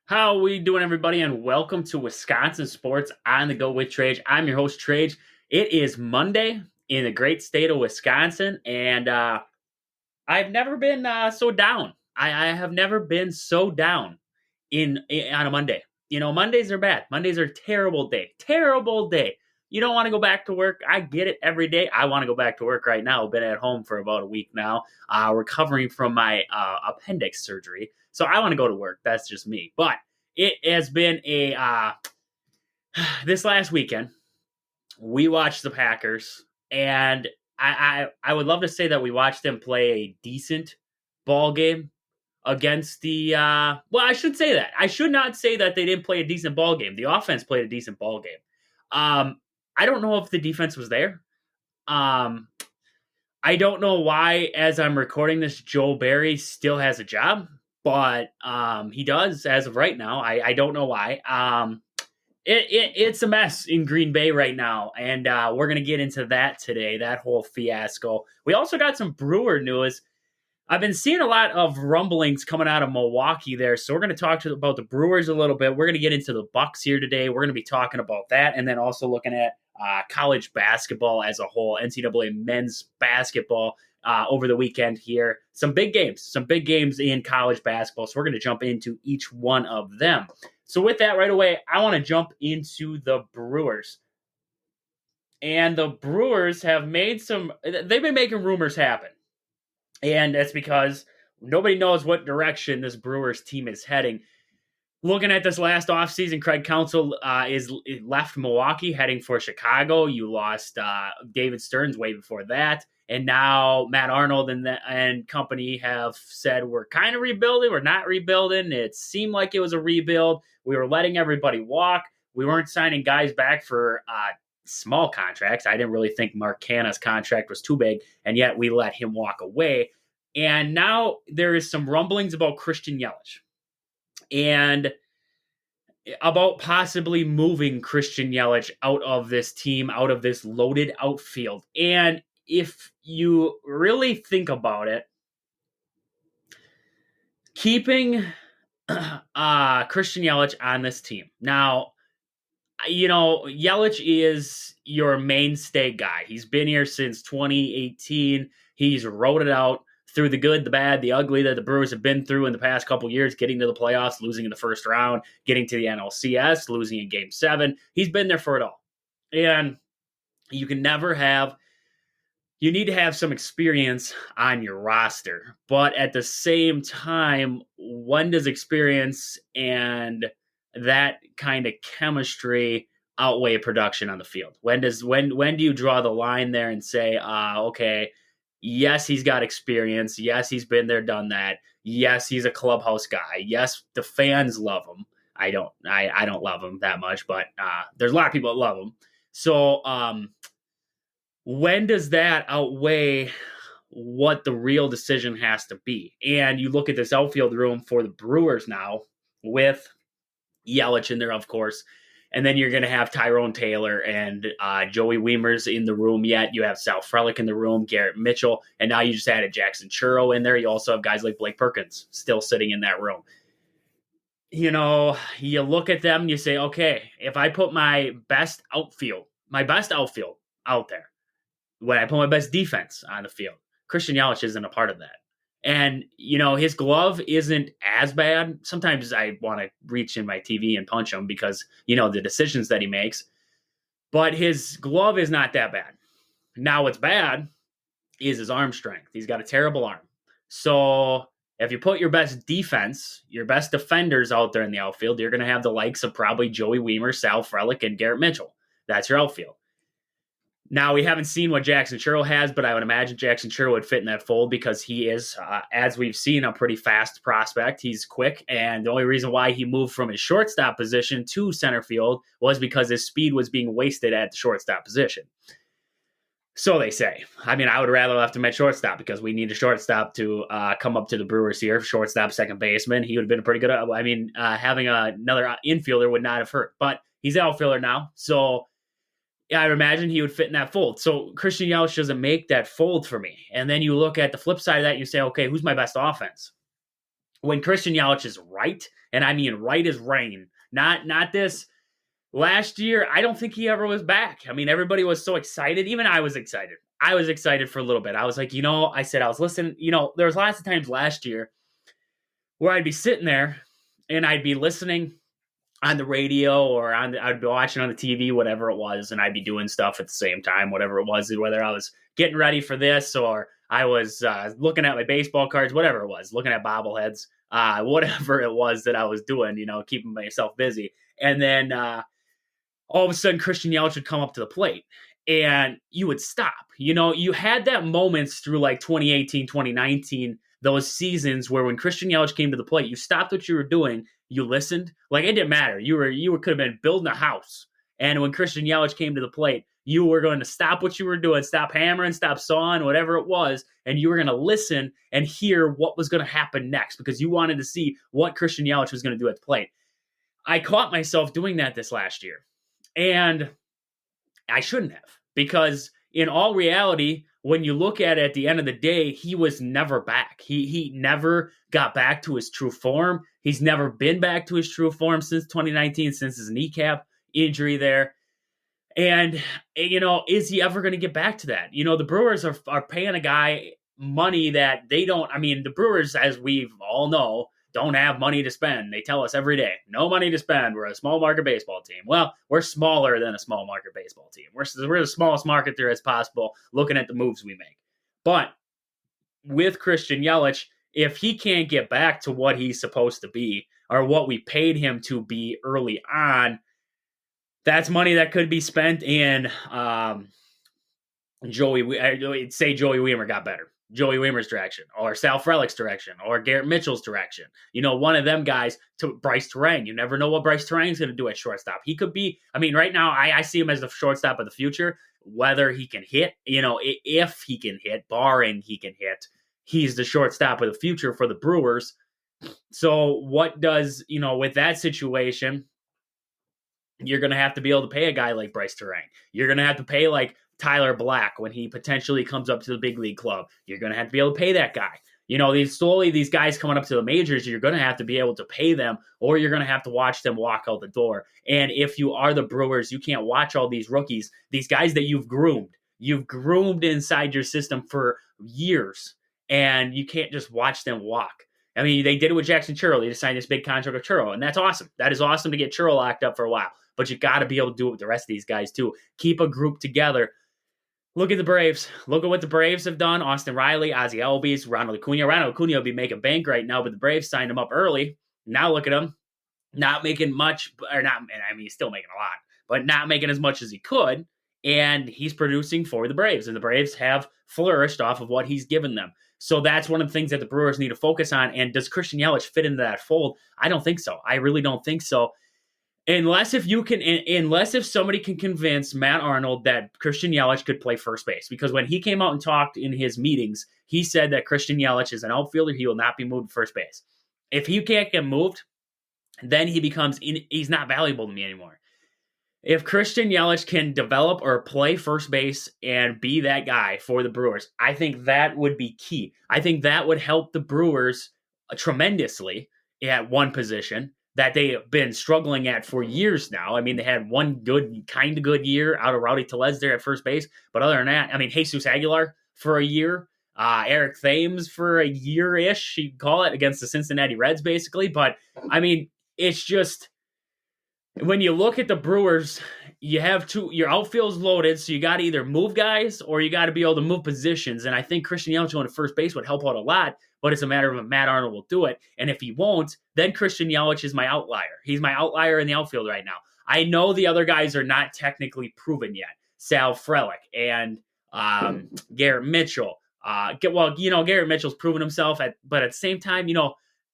How we doing, everybody? And welcome to Wisconsin Sports on the Go with Trage. I'm your host, Trage. It is Monday in the great state of Wisconsin, and I've never been so down. I have never been so down on a Monday. Mondays are bad. Mondays are a terrible day. Terrible day. You don't want to go back to work. I get it every day. I want to go back to work right now. I've been at home for about a week now, recovering from my appendix surgery. So I want to go to work. That's just me. But it has been this last weekend. We watched the Packers, and I would love to say that we watched them play a decent ball game against the well, I should say that. I should not say that they didn't play a decent ball game. The offense played a decent ball game. I don't know if the defense was there. Um I don't know why, as I'm recording this, Joe Barry still has a job, but he does as of right now. I don't know why. It's a mess in Green Bay right now, and we're going to get into that today, that whole fiasco. We also got some Brewer news. I've been seeing a lot of rumblings coming out of Milwaukee there, so we're going to talk about the Brewers a little bit. We're going to get into the Bucks here today. We're going to be talking about that, and then also looking at college basketball as a whole, NCAA men's basketball over the weekend here. Some big games in college basketball, so we're going to jump into each one of them. So with that, right away, I want to jump into the Brewers. And the Brewers they've been making rumors happen. And that's because nobody knows what direction this Brewers team is heading. Looking at this last offseason, Craig Counsell is left Milwaukee, heading for Chicago. You lost David Stearns way before that. And now Matt Arnold and company have said, we're kind of rebuilding. We're not rebuilding. It seemed like it was a rebuild. We were letting everybody walk. We weren't signing guys back for small contracts. I didn't really think Mark Canha's contract was too big, and yet we let him walk away. And now there is some rumblings about Christian Yelich and about possibly moving Christian Yelich out of this team, out of this loaded outfield. And if you really think about it, keeping Christian Yelich on this team. Now, Yelich is your mainstay guy. He's been here since 2018. He's rode it out through the good, the bad, the ugly that the Brewers have been through in the past couple years, getting to the playoffs, losing in the first round, getting to the NLCS, losing in Game 7. He's been there for it all. And you need to have some experience on your roster. But at the same time, when does experience and that kind of chemistry outweigh production on the field? When do you draw the line there and say, okay, yes, he's got experience. Yes, he's been there, done that. Yes, he's a clubhouse guy. Yes, the fans love him. I don't love him that much, but there's a lot of people that love him. So when does that outweigh what the real decision has to be? And you look at this outfield room for the Brewers now with Yelich in there, of course. And then you're going to have Tyrone Taylor and Joey Weimer's in the room yet. You have Sal Frelick in the room, Garrett Mitchell, and now you just added Jackson Churro in there. You also have guys like Blake Perkins still sitting in that room. You look at them and you say, okay, if I put my best outfield out there, when I put my best defense on the field, Christian Yelich isn't a part of that. And, his glove isn't as bad. Sometimes I want to reach in my TV and punch him because, the decisions that he makes. But his glove is not that bad. Now what's bad is his arm strength. He's got a terrible arm. So if you put your best defense, your best defenders out there in the outfield, you're going to have the likes of probably Joey Weimer, Sal Frelick, and Garrett Mitchell. That's your outfield. Now, we haven't seen what Jackson Churro has, but I would imagine Jackson Churro would fit in that fold because he is, as we've seen, a pretty fast prospect. He's quick, and the only reason why he moved from his shortstop position to center field was because his speed was being wasted at the shortstop position. So they say. I mean, I would rather left him at shortstop because we need a shortstop to come up to the Brewers here. Shortstop, second baseman. He would have been a pretty good. Having another infielder would not have hurt. But he's an outfielder now, so I imagine he would fit in that fold. So Christian Yelich doesn't make that fold for me. And then you look at the flip side of that and you say, okay, who's my best offense? when Christian Yelich is right, and I mean right as rain, not this. Last year, I don't think he ever was back. I mean, everybody was so excited. Even I was excited. I was excited for a little bit. I was like, I said I was listening. There was lots of times last year where I'd be sitting there and I'd be listening on the radio or I'd be watching on the TV, whatever it was, and I'd be doing stuff at the same time, whatever it was, whether I was getting ready for this or I was looking at my baseball cards, whatever it was, looking at bobbleheads, whatever it was that I was doing, keeping myself busy. And then all of a sudden Christian Yelich would come up to the plate and you would stop. You had that moments through like 2018, 2019, those seasons where when Christian Yelich came to the plate, you stopped what you were doing, you listened. Like it didn't matter. Could have been building a house. And when Christian Yelich came to the plate, you were going to stop what you were doing, stop hammering, stop sawing, whatever it was, and you were going to listen and hear what was going to happen next because you wanted to see what Christian Yelich was going to do at the plate. I caught myself doing that this last year. And I shouldn't have, because in all reality, when you look at it at the end of the day, he was never back. He never got back to his true form. He's never been back to his true form since 2019, since his kneecap injury there. And, is he ever going to get back to that? The Brewers are paying a guy money that they don't. I mean, the Brewers, as we all know, don't have money to spend. They tell us every day, no money to spend. We're a small market baseball team. Well, we're smaller than a small market baseball team. We're the smallest market there is possible looking at the moves we make. But with Christian Yelich, if he can't get back to what he's supposed to be or what we paid him to be early on, that's money that could be spent in Joey Wiemer got better. Joey Wiemer's direction, or Sal Frelick's direction, or Garrett Mitchell's direction. One of them guys to Bryce Terang. You never know what Bryce Terang's going to do at shortstop. He could be, right now I see him as the shortstop of the future. Whether he can hit, if he can hit, barring he can hit, he's the shortstop of the future for the Brewers. So what does, with that situation, you're going to have to be able to pay a guy like Bryce Terang. You're going to have to pay like Tyler Black when he potentially comes up to the big league club. You're going to have to be able to pay that guy. These guys coming up to the majors, you're going to have to be able to pay them, or you're going to have to watch them walk out the door. And if you are the Brewers, you can't watch all these rookies, these guys that you've groomed inside your system for years, and you can't just watch them walk. I mean, they did it with Jackson Churro. They just signed this big contract with Churro, and that's awesome. That is awesome to get Churro locked up for a while. But you got to be able to do it with the rest of these guys, too. Keep a group together. Look at the Braves. Look at what the Braves have done. Austin Riley, Ozzie Albies, Ronald Acuna. Ronald Acuna will be making bank right now, but the Braves signed him up early. Now look at him. Not making much, or not, he's still making a lot, but not making as much as he could. And he's producing for the Braves. And the Braves have flourished off of what he's given them. So that's one of the things that the Brewers need to focus on. And does Christian Yelich fit into that fold? I don't think so. I really don't think so. Unless if somebody can convince Matt Arnold that Christian Yelich could play first base. Because when he came out and talked in his meetings, he said that Christian Yelich is an outfielder. He will not be moved to first base. If he can't get moved, then he's not valuable to me anymore. If Christian Yelich can develop or play first base and be that guy for the Brewers, I think that would be key. I think that would help the Brewers tremendously at one position that they have been struggling at for years now. I mean, they had one kind of good year out of Rowdy Tellez there at first base. But other than that, Jesus Aguilar for a year, Eric Thames for a year-ish, you'd call it, against the Cincinnati Reds, basically. But, it's just, when you look at the Brewers, you have your outfield's loaded, so you got to either move guys or you got to be able to move positions. And I think Christian Yelich going to first base would help out a lot, but it's a matter of if Matt Arnold will do it. And if he won't, then Christian Yelich is my outlier. He's my outlier in the outfield right now. I know the other guys are not technically proven yet. Sal Frelick and Garrett Mitchell. Garrett Mitchell's proven himself, but at the same time,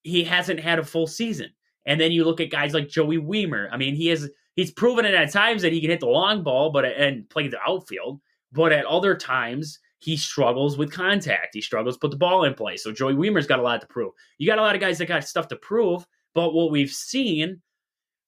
he hasn't had a full season. And then you look at guys like Joey Wiemer. He's proven it at times that he can hit the long ball, and play the outfield. But at other times, he struggles with contact. He struggles to put the ball in play. So Joey Wiemer's got a lot to prove. You got a lot of guys that got stuff to prove. But what we've seen,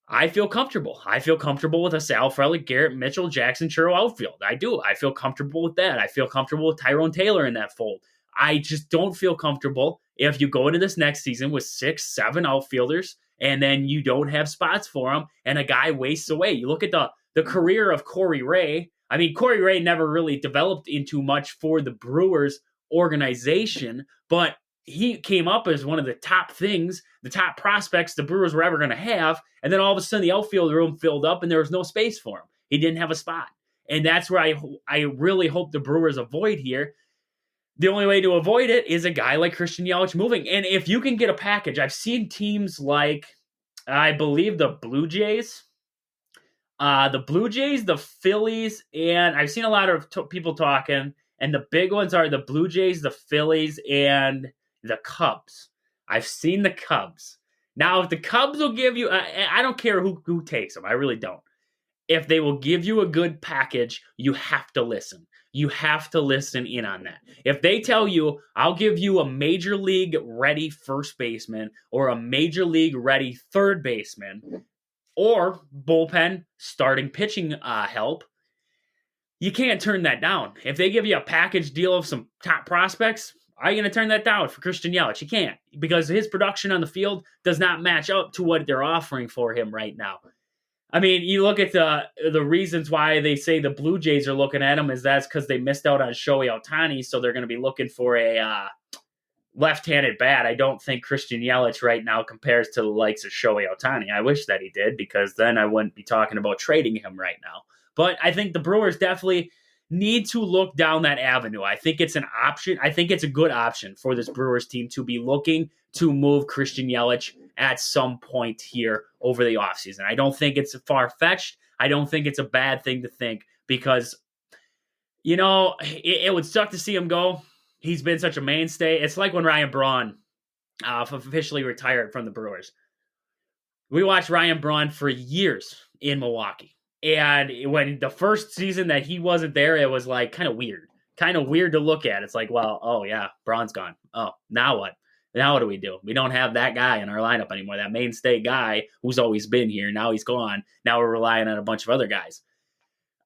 I feel comfortable. I feel comfortable with a Sal Frelick, Garrett Mitchell, Jackson Churro outfield. I do. I feel comfortable with that. I feel comfortable with Tyrone Taylor in that fold. I just don't feel comfortable if you go into this next season with 6, 7 outfielders and then you don't have spots for them and a guy wastes away. You look at the career of Corey Ray. I mean, Corey Ray never really developed into much for the Brewers organization, but he came up as one of the top things, the top prospects the Brewers were ever going to have. And then all of a sudden the outfield room filled up and there was no space for him. He didn't have a spot. And that's where I really hope the Brewers avoid here. The only way to avoid it is a guy like Christian Yelich moving. And if you can get a package, I've seen teams like, I believe the Blue Jays, the Phillies, and I've seen a lot of people talking, and the big ones are the Blue Jays, the Phillies, and the Cubs. I've seen the Cubs. Now, if the Cubs will give you, I don't care who takes them. I really don't. If they will give you a good package, you have to listen. You have to listen in on that. If they tell you, I'll give you a major league ready first baseman or a major league ready third baseman or bullpen starting pitching help, you can't turn that down. If they give you a package deal of some top prospects, are you going to turn that down for Christian Yelich? You can't, because his production on the field does not match up to what they're offering for him right now. I mean, you look at the reasons why they say the Blue Jays are looking at him is that's because they missed out on Shohei Ohtani, so they're going to be looking for a left-handed bat. I don't think Christian Yelich right now compares to the likes of Shohei Ohtani. I wish that he did, because then I wouldn't be talking about trading him right now. But I think the Brewers definitely need to look down that avenue. I think it's an option. I think it's a good option for this Brewers team to be looking to move Christian Yelich at some point here over the offseason. I don't think it's far-fetched. I don't think it's a bad thing to think, because, it would suck to see him go. He's been such a mainstay. It's like when Ryan Braun officially retired from the Brewers. We watched Ryan Braun for years in Milwaukee. And when the first season that he wasn't there, it was like kind of weird to look at. It's like, well, oh yeah, Braun's gone. Oh, now what? Now what do we do? We don't have that guy in our lineup anymore, that mainstay guy who's always been here. Now he's gone. Now we're relying on a bunch of other guys.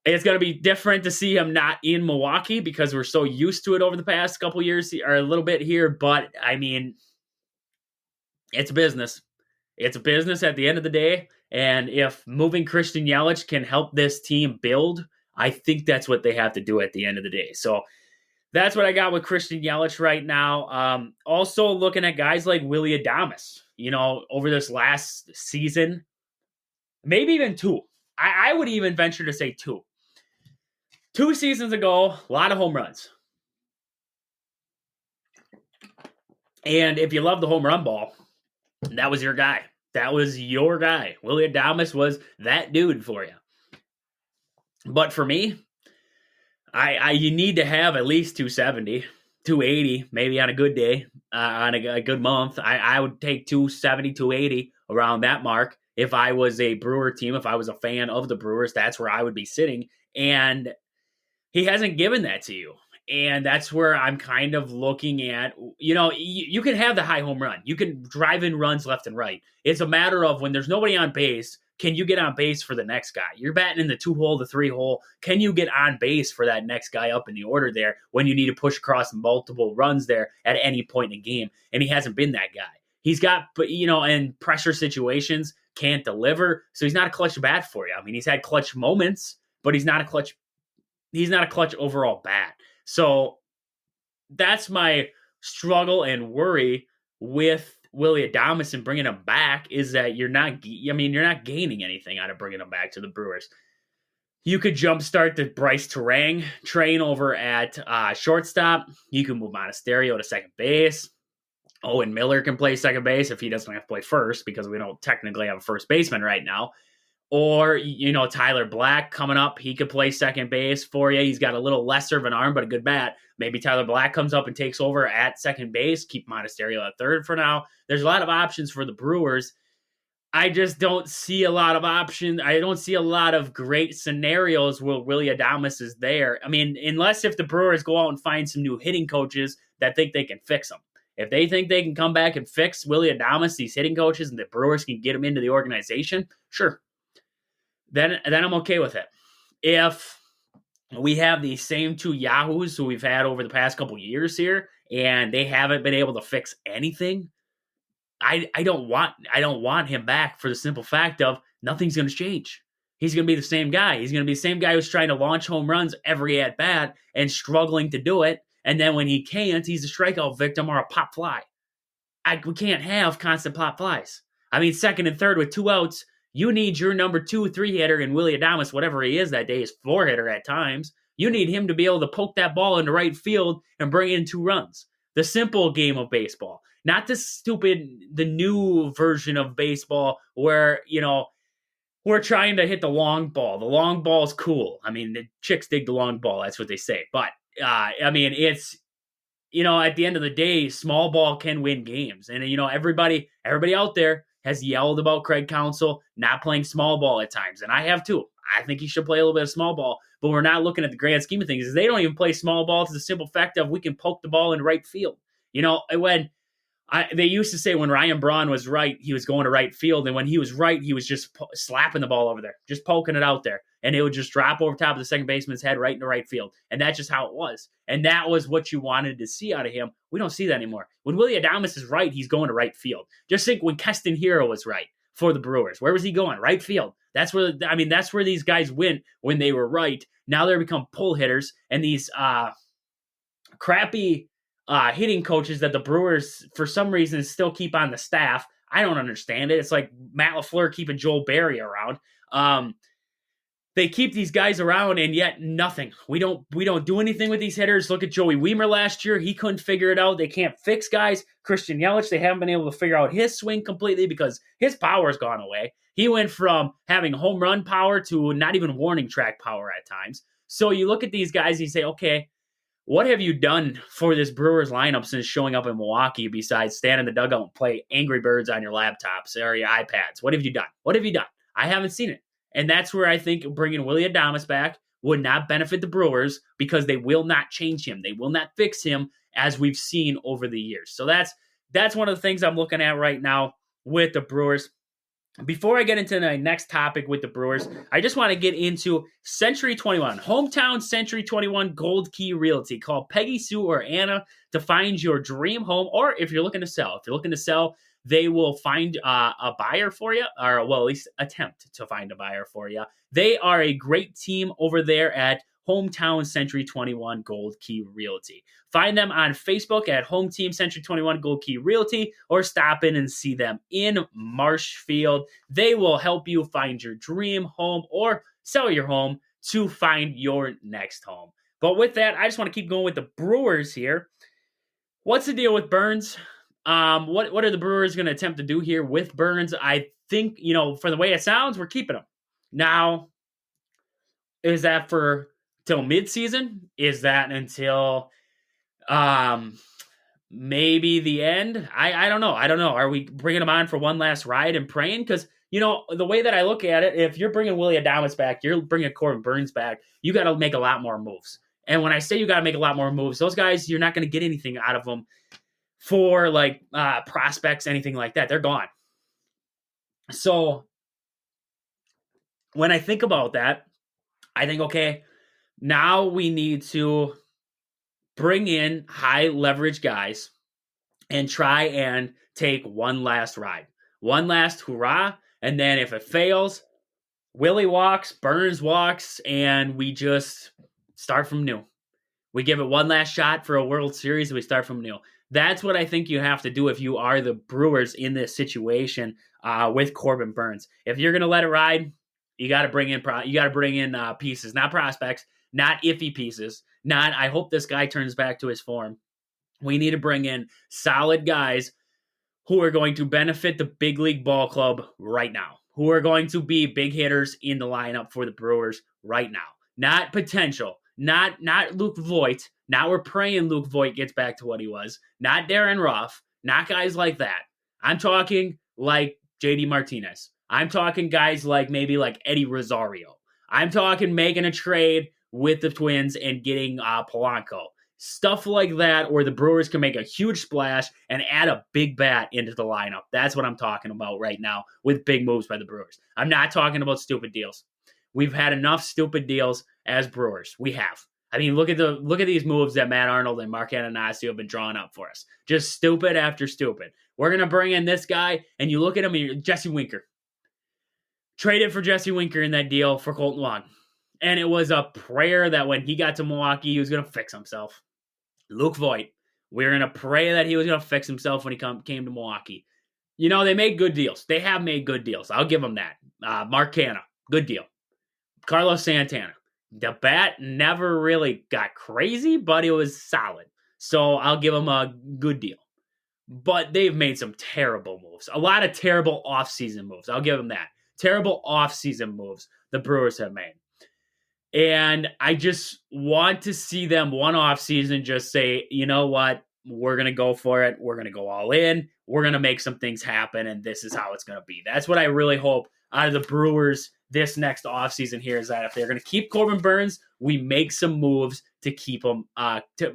It's going to be different to see him not in Milwaukee because we're so used to it over the past couple years, or a little bit here. But, I mean, it's business. It's a business at the end of the day. And if moving Christian Yelich can help this team build, I think that's what they have to do at the end of the day. So that's what I got with Christian Yelich right now. Also looking at guys like Willy Adames, over this last season, maybe even two. I would even venture to say two. 2 seasons ago, a lot of home runs. And if you love the home run ball, that was your guy. That was your guy. Willy Adames was that dude for you. But for me, you need to have at least 270, 280, maybe on a good day, on a good month. I would take 270, 280 around that mark. If I was a Brewer team, if I was a fan of the Brewers, that's where I would be sitting. And he hasn't given that to you. And that's where I'm kind of looking at, you can have the high home run. You can drive in runs left and right. It's a matter of when there's nobody on base, can you get on base for the next guy? You're batting in the 2-hole, the 3-hole. Can you get on base for that next guy up in the order there when you need to push across multiple runs there at any point in the game? And he hasn't been that guy. He's got, in pressure situations, can't deliver. So he's not a clutch bat for you. I mean, he's had clutch moments, but he's not a clutch overall bat. So that's my struggle and worry with Willy Adames and bringing him back, is that you're not gaining anything out of bringing him back to the Brewers. You could jumpstart the Bryce Terang train over at shortstop. You can move Monasterio to second base. Owen Miller can play second base if he doesn't have to play first, because we don't technically have a first baseman right now. Or, Tyler Black coming up, he could play second base for you. He's got a little lesser of an arm, but a good bat. Maybe Tyler Black comes up and takes over at second base. Keep Monasterio at third for now. There's a lot of options for the Brewers. I just don't see a lot of options. I don't see a lot of great scenarios where Willy Adames is there. I mean, unless if the Brewers go out and find some new hitting coaches that think they can fix them. If they think they can come back and fix Willy Adames, these hitting coaches, and the Brewers can get him into the organization, sure. Then I'm okay with it. If we have the same two yahoos who we've had over the past couple years here, and they haven't been able to fix anything. I don't want him back for the simple fact of nothing's going to change. He's going to be the same guy. He's going to be the same guy who's trying to launch home runs every at bat and struggling to do it. And then when he can't, he's a strikeout victim or a pop fly. We can't have constant pop flies. I mean, second and third with 2 outs, you need your number 2, 3 hitter, and Willie Adames, whatever he is that day, is 4 hitter at times. You need him to be able to poke that ball into right field and bring in 2 runs. The simple game of baseball, not the new version of baseball where, we're trying to hit the long ball. The long ball is cool. I mean, the chicks dig the long ball. That's what they say. But, I mean, it's, at the end of the day, small ball can win games. And, everybody out there has yelled about Craig Counsell not playing small ball at times. And I have too. I think he should play a little bit of small ball, but we're not looking at the grand scheme of things. They don't even play small ball to the simple fact of we can poke the ball in right field. When they used to say when Ryan Braun was right, he was going to right field. And when he was right, he was just slapping the ball over there, just poking it out there. And it would just drop over top of the second baseman's head right into right field. And that's just how it was. And that was what you wanted to see out of him. We don't see that anymore. When Willie Adames is right, he's going to right field. Just think when Keston Hero was right for the Brewers. Where was he going? Right field. That's where these guys win when they were right. Now they're become pull hitters. And these crappy hitting coaches that the Brewers, for some reason, still keep on the staff. I don't understand it. It's like Matt LaFleur keeping Joel Berry around. They keep these guys around, and yet nothing. We don't do anything with these hitters. Look at Joey Wiemer last year. He couldn't figure it out. They can't fix guys. Christian Yelich, they haven't been able to figure out his swing completely because his power's gone away. He went from having home run power to not even warning track power at times. So you look at these guys and you say, okay, what have you done for this Brewers lineup since showing up in Milwaukee besides stand in the dugout and play Angry Birds on your laptops or your iPads? What have you done? I haven't seen it. And that's where I think bringing Willie Adames back would not benefit the Brewers because they will not change him. They will not fix him as we've seen over the years. So that's one of the things I'm looking at right now with the Brewers. Before I get into the next topic with the Brewers, I just want to get into Century 21, hometown Century 21 Gold Key Realty. Call Peggy, Sue, or Anna to find your dream home, or if you're looking to sell. If you're looking to sell, they will find a buyer for you, or well, at least attempt to find a buyer for you. They are a great team over there at Hometown Century 21 Gold Key Realty. Find them on Facebook at Home Team Century 21 Gold Key Realty, or stop in and see them in Marshfield. They will help you find your dream home or sell your home to find your next home. But with that, I just want to keep going with the Brewers here. What's the deal with Burns? What are the Brewers going to attempt to do here with Burns? I think, for the way it sounds, we're keeping him. Now, is that for till midseason? Is that until maybe the end? I don't know. Are we bringing him on for one last ride and praying? Because, the way that I look at it, if you're bringing Willie Adames back, you're bringing Corbin Burns back, you got to make a lot more moves. And when I say you got to make a lot more moves, those guys, you're not going to get anything out of them for prospects, anything like that. They're gone. So when I think about that, I think, okay, now we need to bring in high leverage guys and try and take one last ride, one last hurrah. And then if it fails, Willie walks, Burns walks, and we just start from new. We give it one last shot for a World Series and we start from new. That's what I think you have to do if you are the Brewers in this situation with Corbin Burns. If you're going to let it ride, you got to bring in pieces, not prospects, not iffy pieces. Not I hope this guy turns back to his form. We need to bring in solid guys who are going to benefit the big league ball club right now, who are going to be big hitters in the lineup for the Brewers right now. Not potential, not Luke Voigt. Now we're praying Luke Voigt gets back to what he was. Not Darren Ruff, not guys like that. I'm talking like JD Martinez. I'm talking guys maybe like Eddie Rosario. I'm talking making a trade with the Twins and getting Polanco. Stuff like that where the Brewers can make a huge splash and add a big bat into the lineup. That's what I'm talking about right now with big moves by the Brewers. I'm not talking about stupid deals. We've had enough stupid deals as Brewers. We have. I mean, look at these moves that Matt Arnold and Mark Ananasio have been drawing up for us. Just stupid after stupid. We're gonna bring in this guy, and you look at him, and you're Jesse Winker. Traded for Jesse Winker in that deal for Colton Wong. And it was a prayer that when he got to Milwaukee, he was going to fix himself. Luke Voigt, we were going to pray that he was going to fix himself when he came to Milwaukee. They made good deals. They have made good deals. I'll give them that. Mark Canha, good deal. Carlos Santana, the bat never really got crazy, but it was solid. So I'll give him a good deal. But they've made some terrible moves. A lot of terrible offseason moves. I'll give them that. Terrible offseason moves the Brewers have made. And I just want to see them one offseason just say, you know what? We're going to go for it. We're going to go all in. We're going to make some things happen, and this is how it's going to be. That's what I really hope out of the Brewers this next offseason here, is that if they're going to keep Corbin Burnes, we make some moves to keep him.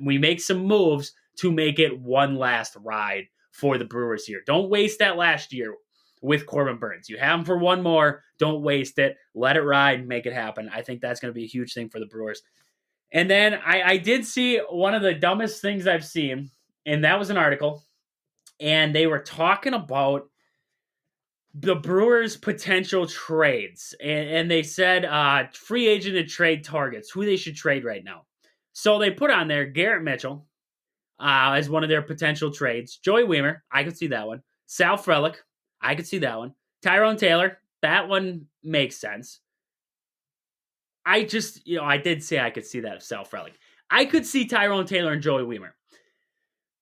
We make some moves to make it one last ride for the Brewers here. Don't waste that last year with Corbin Burnes. You have him for one more. Don't waste it. Let it ride. Make it happen. I think that's going to be a huge thing for the Brewers. And then I did see one of the dumbest things I've seen, and that was an article, and they were talking about the Brewers' potential trades, and they said free agent and trade targets, who they should trade right now. So they put on there Garrett Mitchell as one of their potential trades. Joey Wiemer, I could see that one. Sal Frelick, I could see that one. Tyrone Taylor, that one makes sense. I did say I could see that of Sal Frelick. I could see Tyrone Taylor and Joey Wiemer.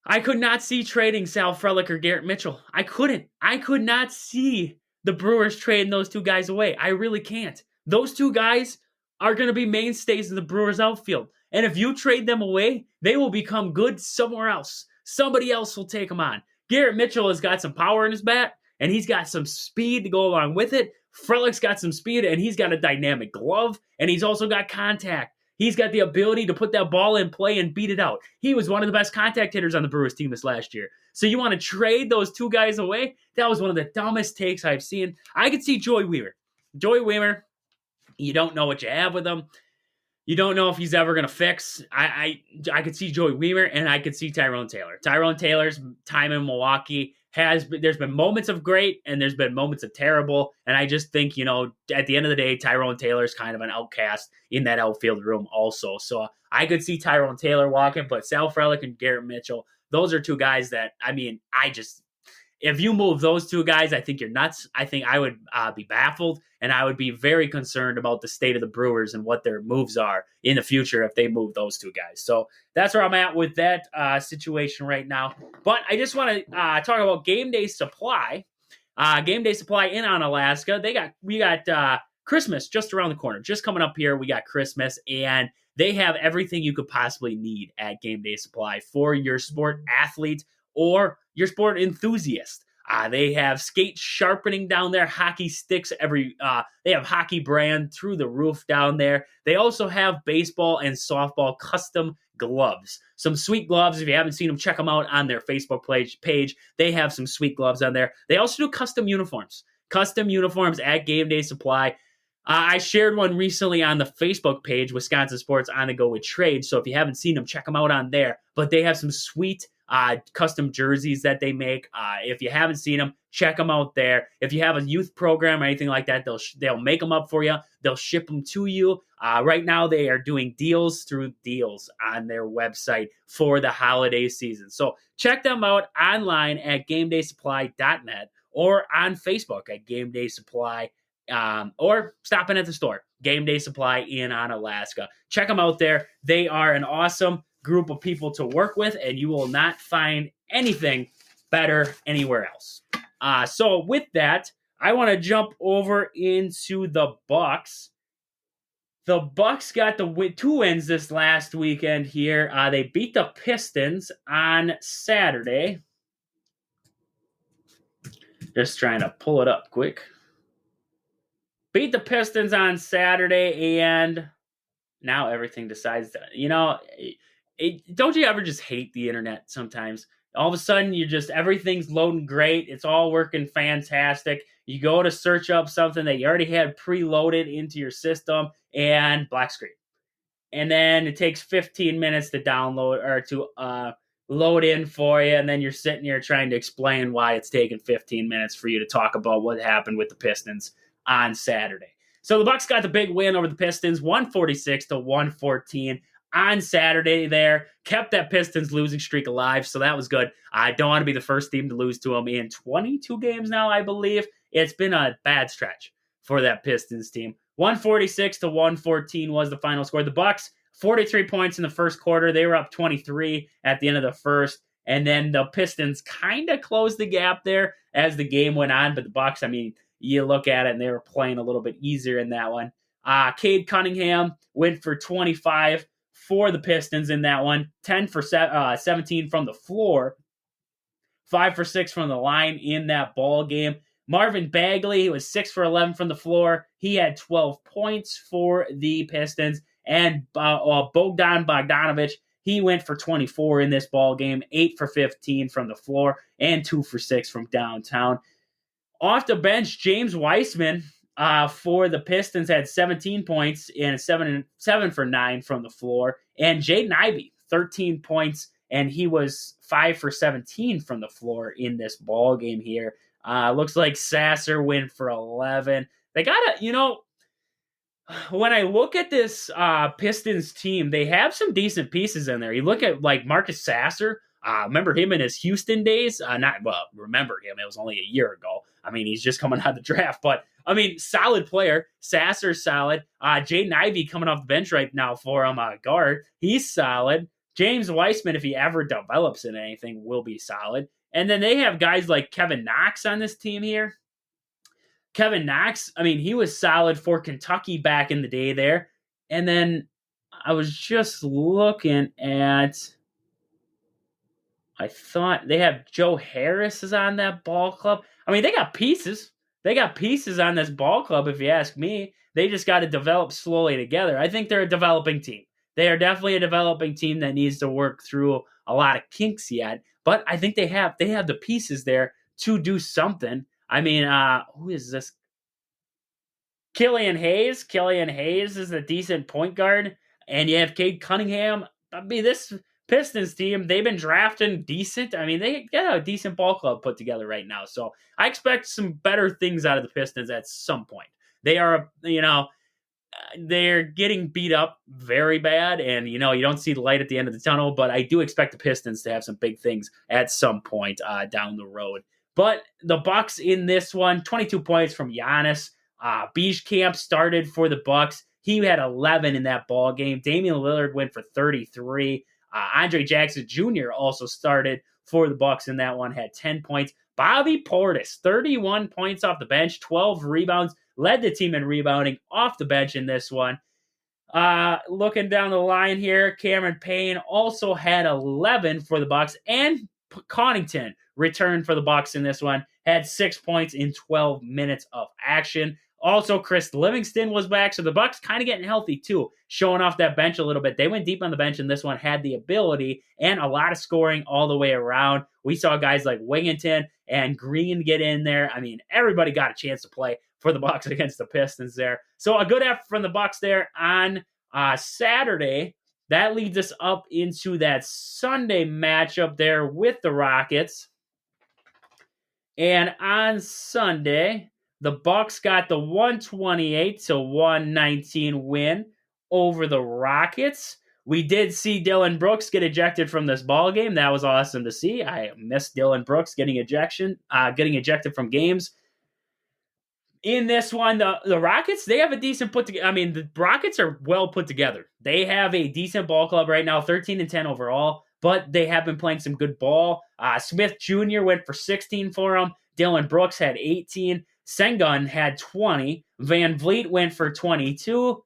I could not see trading Sal Frelick or Garrett Mitchell. I couldn't. I could not see the Brewers trading those two guys away. I really can't. Those two guys are going to be mainstays in the Brewers outfield. And if you trade them away, they will become good somewhere else. Somebody else will take them on. Garrett Mitchell has got some power in his bat, and he's got some speed to go along with it. Frelick's got some speed, and he's got a dynamic glove, and he's also got contact. He's got the ability to put that ball in play and beat it out. He was one of the best contact hitters on the Brewers team this last year. So you want to trade those two guys away? That was one of the dumbest takes I've seen. I could see Joey Wiemer. Joey Wiemer, you don't know what you have with him. You don't know if he's ever going to fix. I could see Joey Wiemer, and I could see Tyrone Taylor. Tyrone Taylor's time in Milwaukee there's been moments of great, and there's been moments of terrible. And I just think, at the end of the day, Tyrone Taylor's kind of an outcast in that outfield room also. So I could see Tyrone Taylor walking, but Sal Frelick and Garrett Mitchell, those are two guys that, if you move those two guys, I think you're nuts. I think I would be baffled, and I would be very concerned about the state of the Brewers and what their moves are in the future if they move those two guys. So that's where I'm at with that situation right now. But I just want to talk about Game Day Supply. Game Day Supply in Alaska. We got Christmas just around the corner, just coming up here. We got Christmas, and they have everything you could possibly need at Game Day Supply for your sport athlete or your sport enthusiast. They have skate sharpening down there, hockey sticks. They have hockey brand through the roof down there. They also have baseball and softball custom gloves. Some sweet gloves. If you haven't seen them, check them out on their Facebook page. They have some sweet gloves on there. They also do custom uniforms. Custom uniforms at Game Day Supply. I shared one recently on the Facebook page, Wisconsin Sports On the Go with Trade. So if you haven't seen them, check them out on there. But they have some sweet custom jerseys that they make. If you haven't seen them, check them out there. If you have a youth program or anything like that, they'll make them up for you. They'll ship them to you. Right now, they are doing deals on their website for the holiday season. So check them out online at GameDaySupply.net or on Facebook at Game Day Supply. Or stop in at the store, Game Day Supply in Alaska. Check them out there. They are an awesome group of people to work with, and you will not find anything better anywhere else. So with that, I want to jump over into the Bucks. The Bucks got the 2 wins this last weekend here. They beat the Pistons on Saturday. Just trying to pull it up quick. Beat the Pistons on Saturday, and now everything decides to, don't you ever just hate the internet sometimes? All of a sudden, everything's loading great. It's all working fantastic. You go to search up something that you already had preloaded into your system, and black screen. and then it takes 15 minutes to download or to load in for you, and then you're sitting here trying to explain why it's taken 15 minutes for you to talk about what happened with the Pistons on Saturday. So the Bucks got the big win over the Pistons, 146-114 on Saturday there. Kept that Pistons losing streak alive, so that was good. I don't want to be the first team to lose to them in 22 games now, I believe. It's been a bad stretch for that Pistons team. 146-114 was the final score. The Bucks, 43 points in the first quarter. They were up 23 at the end of the first. And then the Pistons kind of closed the gap there as the game went on. But the Bucks, I mean, you look at it and they were playing a little bit easier in that one. Cade Cunningham went for 25 for the Pistons in that one. 10 for 17 from the floor. 5 for 6 from the line in that ball game. Marvin Bagley was 6 for 11 from the floor. He had 12 points for the Pistons. And Bogdan Bogdanovic, he went for 24 in this ball game, 8 for 15 from the floor, and 2 for 6 from downtown. Off the bench, James Wiseman for the Pistons had 17 points and 7 for 9 from the floor. And Jaden Ivey, 13 points, and he was 5 for 17 from the floor in this ball game here. Looks like Sasser went for 11. They got to, when I look at this Pistons team, they have some decent pieces in there. You look at like Marcus Sasser. Remember him in his Houston days? Remember him. It was only a year ago. I mean, he's just coming out of the draft. But, I mean, solid player. Sasser's solid. Jaden Ivey coming off the bench right now for him, guard. He's solid. James Wiseman, if he ever develops in anything, will be solid. And then they have guys like Kevin Knox on this team here. Kevin Knox, I mean, he was solid for Kentucky back in the day there. And then I was just looking at, I thought they have Joe Harris is on that ball club. I mean, they got pieces. They got pieces on this ball club, if you ask me. They just got to develop slowly together. I think they're a developing team. They are definitely a developing team that needs to work through a lot of kinks yet. But I think they have the pieces there to do something. I mean, who is this? Killian Hayes. Killian Hayes is a decent point guard. And you have Cade Cunningham. I mean, this Pistons team, they've been drafting decent. I mean, they got a decent ball club put together right now. So I expect some better things out of the Pistons at some point. They are, they're getting beat up very bad, and you don't see the light at the end of the tunnel, but I do expect the Pistons to have some big things at some point down the road. But the Bucks in this one, 22 points from Giannis. Camp started for the Bucks. He had 11 in that ball game. Damian Lillard went for 33. Andre Jackson Jr. also started for the Bucks in that one, had 10 points. Bobby Portis, 31 points off the bench, 12 rebounds, led the team in rebounding off the bench in this one. Looking down the line here, Cameron Payne also had 11 for the Bucks, and Connaughton returned for the Bucks in this one, had 6 points in 12 minutes of action. Also, Chris Livingston was back, so the Bucks kind of getting healthy too, showing off that bench a little bit. They went deep on the bench, and this one had the ability and a lot of scoring all the way around. We saw guys like Wigginton and Green get in there. I mean, everybody got a chance to play for the Bucks against the Pistons there. So a good effort from the Bucks there on Saturday. That leads us up into that Sunday matchup there with the Rockets. And on Sunday, the Bucks got the 128-119 win over the Rockets. We did see Dillon Brooks get ejected from this ball game. That was awesome to see. I missed Dillon Brooks getting ejected from games. In this one, the Rockets, they have a decent put together. I mean, the Rockets are well put together. They have a decent ball club right now, 13-10 overall, but they have been playing some good ball. Smith Jr. went for 16 for them. Dillon Brooks had 18. Sengun had 20. Van Vliet went for 22.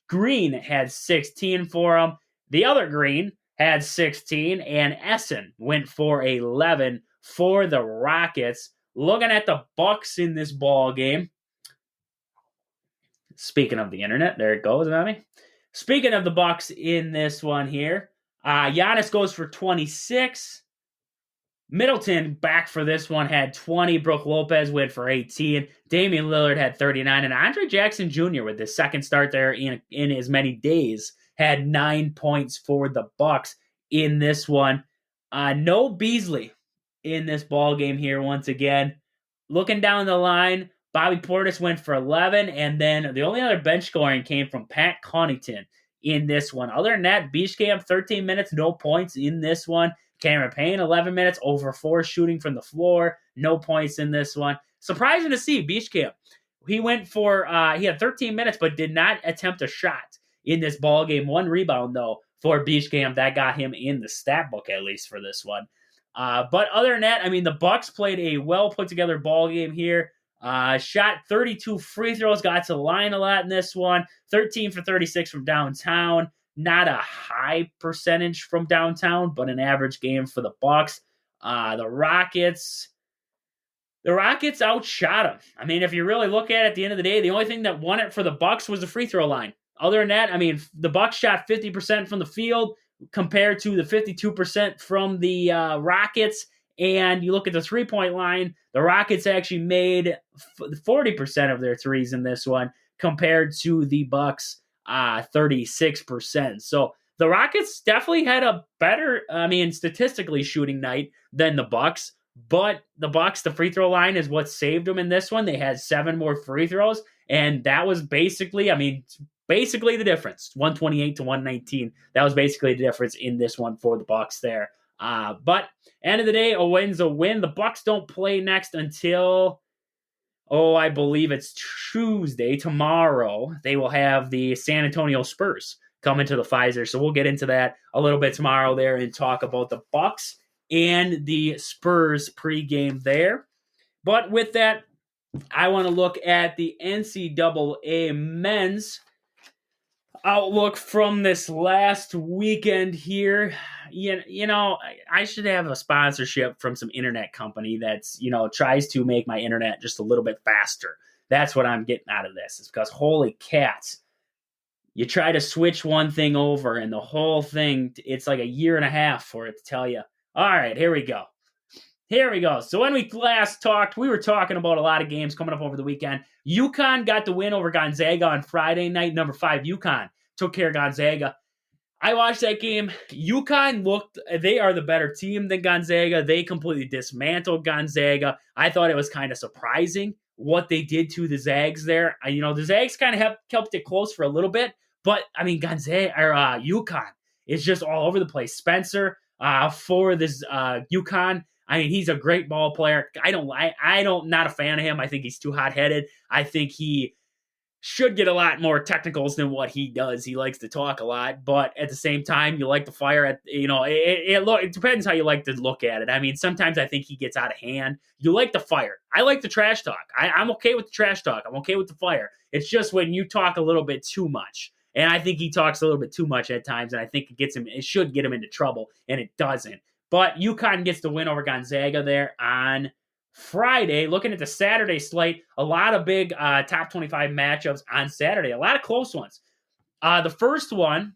Green had 16 for him. The other Green had 16. And Essen went for 11 for the Rockets. Looking at the Bucks in this ball game. Speaking of the internet, there it goes, Abby. Speaking of the Bucks in this one here, Giannis goes for 26. Middleton back for this one had 20. Brook Lopez went for 18. Damian Lillard had 39. And Andre Jackson Jr. with his second start there in as many days had 9 points for the Bucks in this one. No Beasley in this ball game here once again. Looking down the line, Bobby Portis went for 11, and then the only other bench scoring came from Pat Connaughton in this one. Other than that, Beachcamp, 13 minutes, no points in this one. Cameron Payne, 11 minutes, over 4 shooting from the floor, no points in this one. Surprising to see Beachcamp. He had 13 minutes, but did not attempt a shot in this ball game. 1 rebound, though, for Beachcamp. That got him in the stat book, at least, for this one. But other than that, I mean, the Bucks played a well put together ball game here. Shot 32 free throws, got to the line a lot in this one. 13 for 36 from downtown. Not a high percentage from downtown, but an average game for the Bucks. The Rockets outshot them. I mean, if you really look at it at the end of the day, the only thing that won it for the Bucks was the free throw line. Other than that, I mean, the Bucks shot 50% from the field compared to the 52% from the Rockets. And you look at the three-point line, the Rockets actually made 40% of their threes in this one compared to the Bucks 36%. So the Rockets definitely had a better, statistically shooting night than the Bucks. But the Bucks, the free throw line is what saved them in this one. They had 7 more free throws, and that was basically the difference. 128 to 119. That was basically the difference in this one for the Bucks there. But end of the day, a win's a win. The Bucks don't play next until, I believe it's Tuesday. Tomorrow, they will have the San Antonio Spurs come into the Pfizer. So we'll get into that a little bit tomorrow there and talk about the Bucks and the Spurs pregame there. But with that, I want to look at the NCAA men's outlook from this last weekend here. You know, I should have a sponsorship from some internet company that's, tries to make my internet just a little bit faster. That's what I'm getting out of this. It's because holy cats, you try to switch one thing over and the whole thing, it's like a year and a half for it to tell you, all right, here we go. So when we last talked, we were talking about a lot of games coming up over the weekend. UConn got the win over Gonzaga on Friday night. Number 5, UConn took care of Gonzaga. I watched that game. UConn they are the better team than Gonzaga. They completely dismantled Gonzaga. I thought it was kind of surprising what they did to the Zags there. The Zags kind of kept it close for a little bit, but UConn is just all over the place. Spencer for this UConn. I mean, he's a great ball player. Not a fan of him. I think he's too hot-headed. I think he should get a lot more technicals than what he does. He likes to talk a lot, but at the same time, you like the fire it depends how you like to look at it. I mean, sometimes I think he gets out of hand. You like the fire. I like the trash talk. I'm okay with the trash talk. I'm okay with the fire. It's just when you talk a little bit too much. And I think he talks a little bit too much at times, and I think it should get him into trouble, and it doesn't. But UConn gets the win over Gonzaga there on Friday. Looking at the Saturday slate, a lot of big top 25 matchups on Saturday. A lot of close ones. The first one,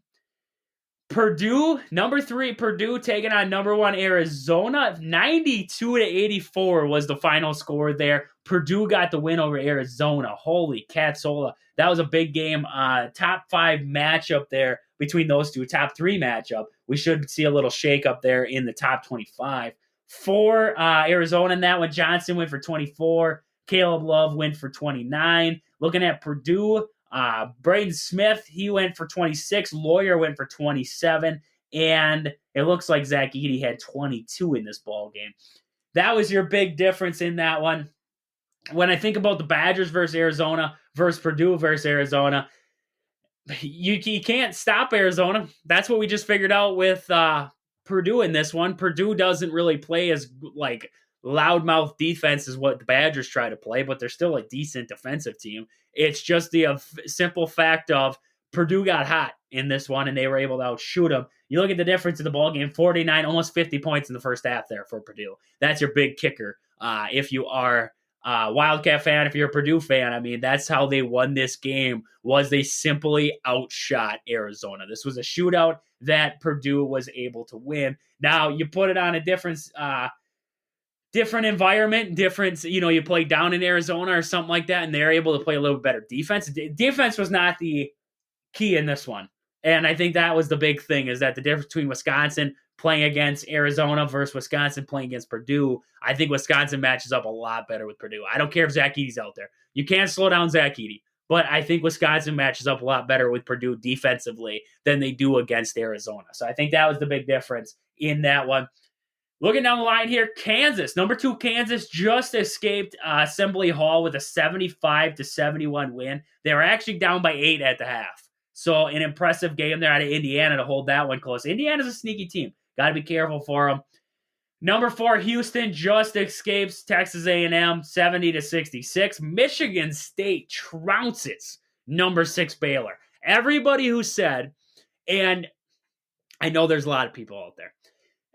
number 3 Purdue taking on number 1 Arizona. 92-84 was the final score there. Purdue got the win over Arizona. Holy catsola. That was a big game. Top 5 matchup there between those two. Top 3 matchup. We should see a little shake up there in the top 25. For Arizona in that one, Johnson went for 24. Caleb Love went for 29. Looking at Purdue, Braden Smith, he went for 26. Lawyer went for 27. And it looks like Zach Edey had 22 in this ball game. That was your big difference in that one. When I think about the Badgers versus Arizona versus Purdue versus Arizona, you can't stop Arizona. That's what we just figured out with Purdue in this one. Purdue doesn't really play as loudmouth defense as what the Badgers try to play, but they're still a decent defensive team. It's just the simple fact of Purdue got hot in this one, and they were able to outshoot them. You look at the difference in the ball game, 49, almost 50 points in the first half there for Purdue. That's your big kicker. If you are Wildcat fan, if you're a Purdue fan, I mean, that's how they won this game, was they simply outshot Arizona. This was a shootout that Purdue was able to win. Now, you put it on a different environment, you play down in Arizona or something like that, and they're able to play a little better defense. Defense was not the key in this one. And I think that was the big thing, is that the difference between Wisconsin playing against Arizona versus Wisconsin playing against Purdue, I think Wisconsin matches up a lot better with Purdue. I don't care if Zach Edey's out there. You can't slow down Zach Edey. But I think Wisconsin matches up a lot better with Purdue defensively than they do against Arizona. So I think that was the big difference in that one. Looking down the line here, Kansas. Number 2, Kansas just escaped Assembly Hall with a 75-71 win. They were actually down by 8 at the half. So an impressive game there out of Indiana to hold that one close. Indiana's a sneaky team. Got to be careful for them. Number 4, Houston just escapes Texas A&M 70-66. Michigan State trounces number 6 Baylor. Everybody who said, and I know there's a lot of people out there,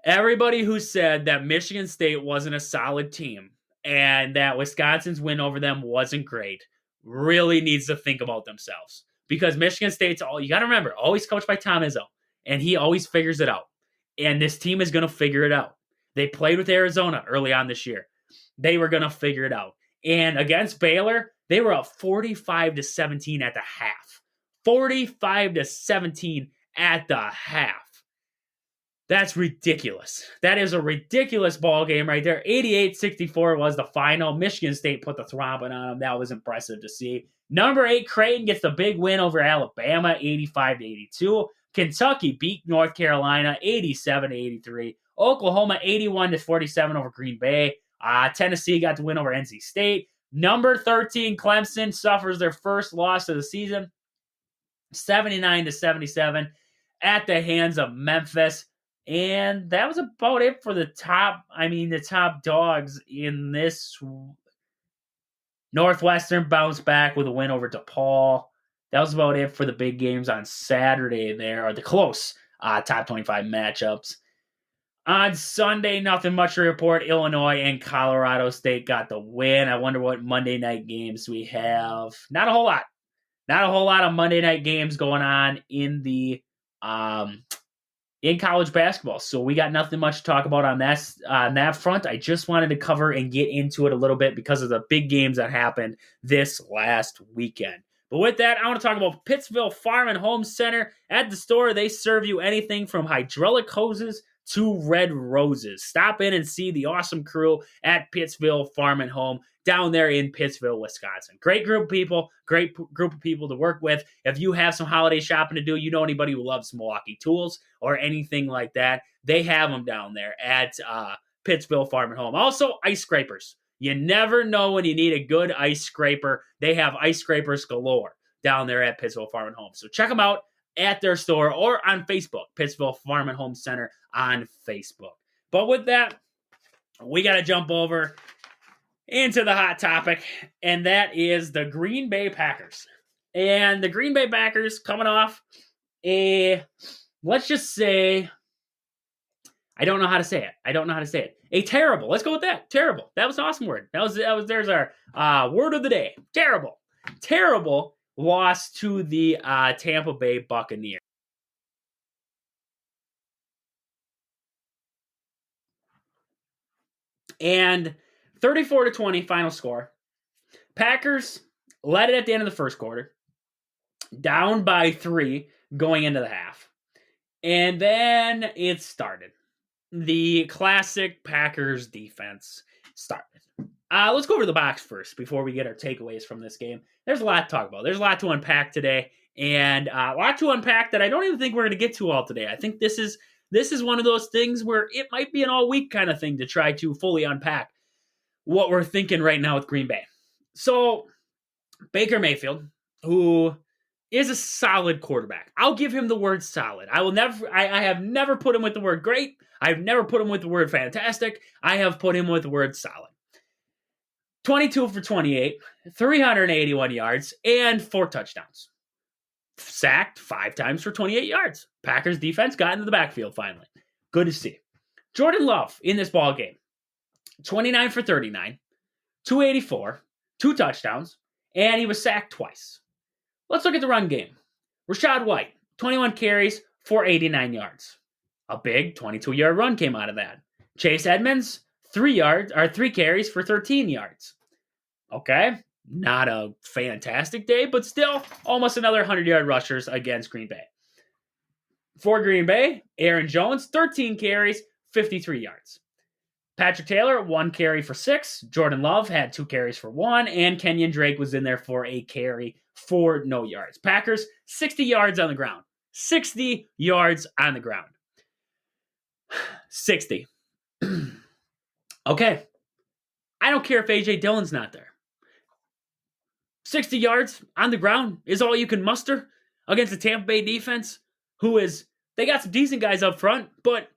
everybody who said that Michigan State wasn't a solid team and that Wisconsin's win over them wasn't great really needs to think about themselves. Because Michigan State's, you got to remember, always coached by Tom Izzo, and he always figures it out. And this team is going to figure it out. They played with Arizona early on this year. They were going to figure it out. And against Baylor, they were up 45-17 at the half. 45-17 at the half. That's ridiculous. That is a ridiculous ball game right there. 88-64 was the final. Michigan State put the thromping on them. That was impressive to see. Number 8, Creighton gets the big win over Alabama, 85-82. Kentucky beat North Carolina, 87-83. Oklahoma, 81-47 over Green Bay. Tennessee got the win over NC State. Number 13, Clemson suffers their first loss of the season, 79-77 at the hands of Memphis. And that was about it for the top dogs in this. Northwestern bounced back with a win over DePaul. That was about it for the big games on Saturday there, or the close top 25 matchups. On Sunday, nothing much to report. Illinois and Colorado State got the win. I wonder what Monday night games we have. Not a whole lot. Not a whole lot of Monday night games going on in the in college basketball. So we got nothing much to talk about on that front. I just wanted to cover and get into it a little bit because of the big games that happened this last weekend. But with that, I want to talk about Pittsville Farm and Home Center. At the store, they serve you anything from hydraulic hoses to red roses. Stop in and see the awesome crew at Pittsville Farm and Home down there in Pittsville, Wisconsin. Great group of people, great group of people to work with. If you have some holiday shopping to do, you know anybody who loves Milwaukee tools or anything like that, they have them down there at Pittsville Farm and Home. Also, ice scrapers. You never know when you need a good ice scraper. They have ice scrapers galore down there at Pittsville Farm and Home. So check them out at their store or on Facebook, Pittsville Farm and Home Center on Facebook. But with that, we got to jump over into the hot topic, and that is the Green Bay Packers. And the Green Bay Packers coming off let's just say, I don't know how to say it. A terrible. Let's go with that. Terrible. That was an awesome word. There's our word of the day. Terrible loss to the Tampa Bay Buccaneers. And 34-20 final score. Packers led it at the end of the first quarter, down by 3 going into the half. And then it started. The classic Packers defense started. Let's go over the box first before we get our takeaways from this game. There's a lot to talk about. There's a lot to unpack today, and a lot to unpack that I don't even think we're going to get to all today. I think this is one of those things where it might be an all-week kind of thing to try to fully unpack what we're thinking right now with Green Bay. So, Baker Mayfield, who is a solid quarterback. I'll give him the word solid. I have never put him with the word great. I've never put him with the word fantastic. I have put him with the word solid. 22 for 28, 381 yards, and 4 touchdowns. Sacked 5 times for 28 yards. Packers defense got into the backfield finally. Good to see. Jordan Love in this ball game, 29 for 39, 284, 2 touchdowns, and he was sacked twice. Let's look at the run game. Rachaad White, 21 carries, 489 yards. A big 22-yard run came out of that. Chase Edmonds, 3 carries for 13 yards. Okay, not a fantastic day, but still almost another 100-yard rushers against Green Bay. For Green Bay, Aaron Jones, 13 carries, 53 yards. Patrick Taylor, 1 carry for 6. Jordan Love had 2 carries for 1. And Kenyon Drake was in there for a carry for no yards. Packers, 60 yards on the ground. 60 yards on the ground. 60. Okay. I don't care if A.J. Dillon's not there. 60 yards on the ground is all you can muster against the Tampa Bay defense, they got some decent guys up front, but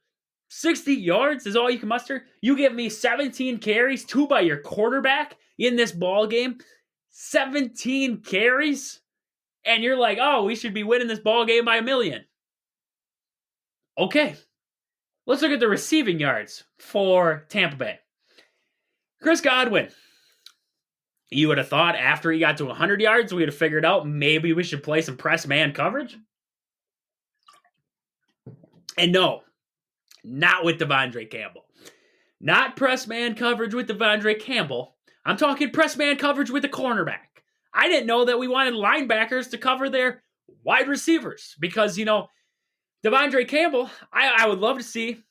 60 yards is all you can muster. You give me 17 carries, 2 by your quarterback in this ball game. 17 carries, and you're like, oh, we should be winning this ball game by 1 million. Okay, let's look at the receiving yards for Tampa Bay. Chris Godwin. You would have thought after he got to 100 yards, we would have figured out maybe we should play some press man coverage. And no, not with Devondre Campbell. Not press man coverage with Devondre Campbell. I'm talking press man coverage with the cornerback. I didn't know that we wanted linebackers to cover their wide receivers because, Devondre Campbell, I would love to see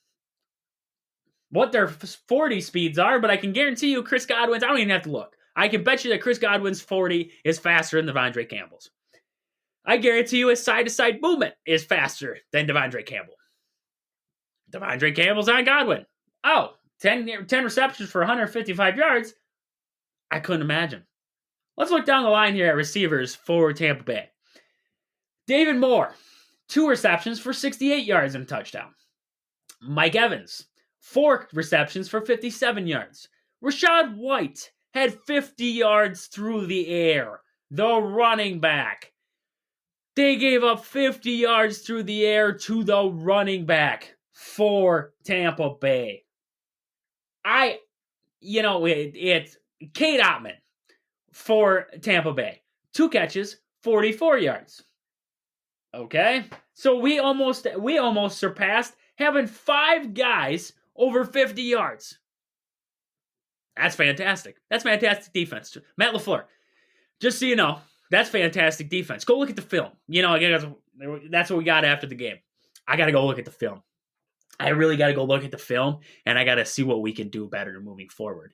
what their 40 speeds are, but I can guarantee you Chris Godwin's, I don't even have to look. I can bet you that Chris Godwin's 40 is faster than Devondre Campbell's. I guarantee you his side-to-side movement is faster than Devondre Campbell. Devondre Campbell's on Godwin. Oh, 10 receptions for 155 yards. I couldn't imagine. Let's look down the line here at receivers for Tampa Bay. David Moore, 2 receptions for 68 yards and a touchdown. Mike Evans, 4 receptions for 57 yards. Rachaad White had 50 yards through the air. The running back. They gave up 50 yards through the air to the running back for Tampa Bay. It's Cade Otton for Tampa Bay. 2 catches, 44 yards. Okay? So we almost surpassed having 5 guys over 50 yards. That's fantastic. That's fantastic defense. Matt LaFleur, just so you know, that's fantastic defense. Go look at the film. That's what we got after the game. I got to go look at the film. I really got to go look at the film, and I got to see what we can do better moving forward.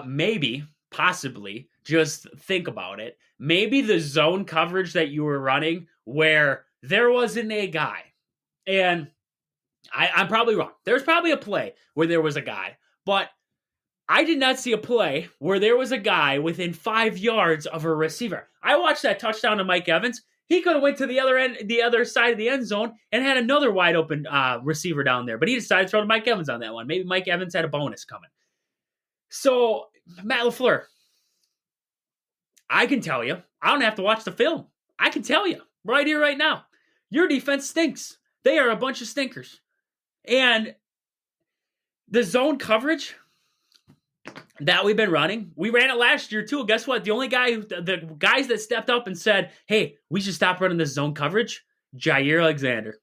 Maybe, possibly, just think about it. Maybe the zone coverage that you were running where there wasn't a guy, and I'm probably wrong. There's probably a play where there was a guy, but I did not see a play where there was a guy within 5 yards of a receiver. I watched that touchdown to Mike Evans. He could have went to the other side of the end zone and had another wide open receiver down there, but he decided to throw to Mike Evans on that one. Maybe Mike Evans had a bonus coming. So, Matt LaFleur, I can tell you, I don't have to watch the film. I can tell you right here, right now, your defense stinks. They are a bunch of stinkers. And the zone coverage that we've been running, we ran it last year too. Guess what? The guys that stepped up and said, hey, we should stop running this zone coverage, Jair Alexander.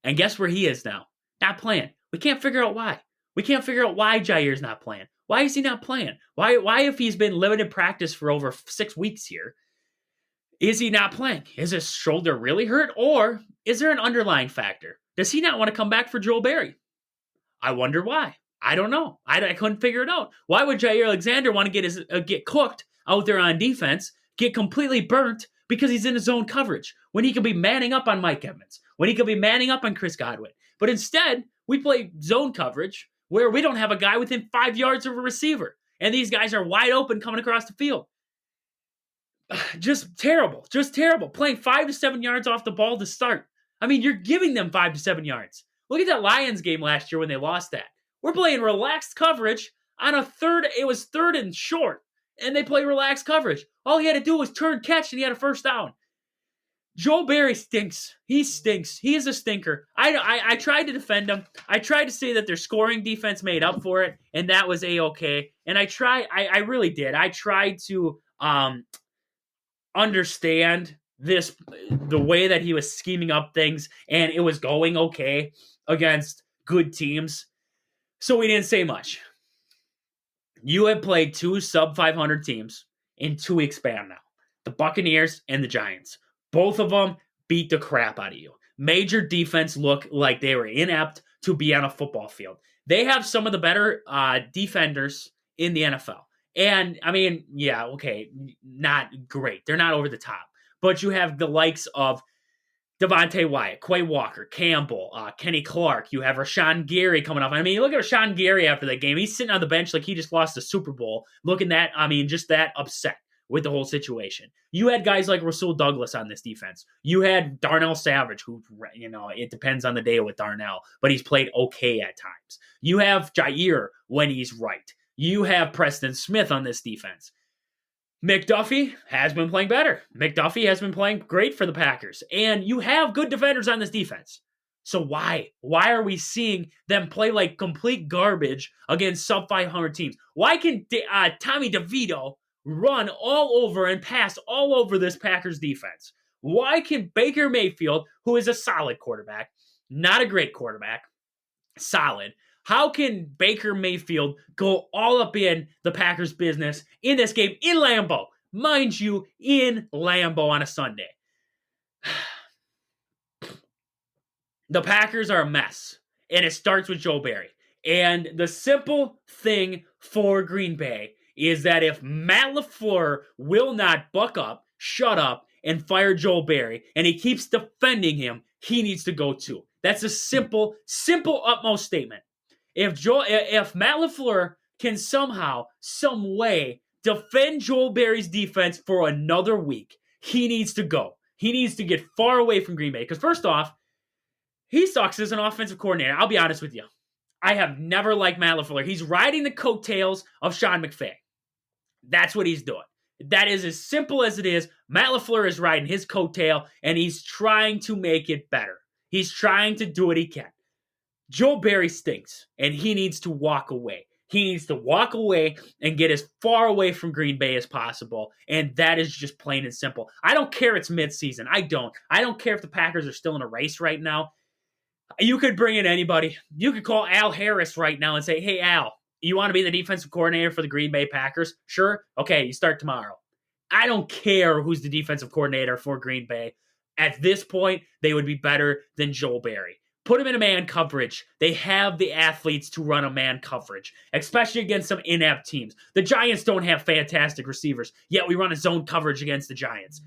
And guess where he is now? Not playing. We can't figure out why. We can't figure out why Jair's not playing. Why is he not playing? Why if he's been limited practice for over 6 weeks here, is he not playing? Is his shoulder really hurt? Or is there an underlying factor? Does he not want to come back for Joel Berry? I wonder why. I don't know. I couldn't figure it out. Why would Jair Alexander want to get cooked out there on defense, get completely burnt because he's in his zone coverage when he could be manning up on Mike Evans, when he could be manning up on Chris Godwin? But instead, we play zone coverage where we don't have a guy within 5 yards of a receiver, and these guys are wide open coming across the field. Just terrible. Playing 5 to 7 yards off the ball to start. I mean, you're giving them 5 to 7 yards. Look at that Lions game last year when they lost that. We're playing relaxed coverage on a third. It was 3rd and short, and they play relaxed coverage. All he had to do was turn, catch, and he had a first down. Joel Berry stinks. He stinks. He is a stinker. I tried to defend him. I tried to say that their scoring defense made up for it, and that was A-okay. And I really did. I tried to understand the way that he was scheming up things, and it was going okay against good teams. So we didn't say much. You have played 2 sub-500 teams in 2 week span now. the Buccaneers and the Giants. Both of them beat the crap out of you. Major defense look like they were inept to be on a football field. They have some of the better defenders in the NFL. And, I mean, yeah, okay, not great. They're not over the top. But you have the likes of Devontae Wyatt, Quay Walker, Campbell, Kenny Clark. You have Rashawn Gary coming up. I mean, look at Rashawn Gary after that game. He's sitting on the bench like he just lost the Super Bowl. Looking that, I mean, just that upset with the whole situation. You had guys like Rasul Douglas on this defense. You had Darnell Savage, who, it depends on the day with Darnell, but he's played okay at times. You have Jair when he's right. You have Preston Smith on this defense. McDuffie has been playing better. McDuffie has been playing great for the Packers. And you have good defenders on this defense. So why? Why are we seeing them play like complete garbage against sub-500 teams? Why can Tommy DeVito run all over and pass all over this Packers defense? Why can Baker Mayfield, who is a solid quarterback, not a great quarterback, solid, how can Baker Mayfield go all up in the Packers' business in this game in Lambeau? Mind you, in Lambeau on a Sunday. The Packers are a mess, and it starts with Joe Barry. And the simple thing for Green Bay is that if Matt LaFleur will not buck up, shut up, and fire Joe Barry, and he keeps defending him, he needs to go too. That's a simple utmost statement. If Matt LaFleur can somehow, some way defend Joel Barry's defense for another week, he needs to go. He needs to get far away from Green Bay. Because first off, he sucks as an offensive coordinator. I'll be honest with you. I have never liked Matt LaFleur. He's riding the coattails of Sean McVay. That's what he's doing. That is as simple as it is. Matt LaFleur is riding his coattail, and he's trying to make it better. He's trying to do what he can. Joe Barry stinks, and he needs to walk away. He needs to walk away and get as far away from Green Bay as possible, and that is just plain and simple. I don't care it's midseason. I don't care if the Packers are still in a race right now. You could bring in anybody. You could call Al Harris right now and say, hey, Al, you want to be the defensive coordinator for the Green Bay Packers? Sure. Okay, you start tomorrow. I don't care who's the defensive coordinator for Green Bay. At this point, they would be better than Joel Barry. Put him in a man coverage. They have the athletes to run a man coverage, especially against some inept teams. The Giants don't have fantastic receivers, yet we run a zone coverage against the Giants.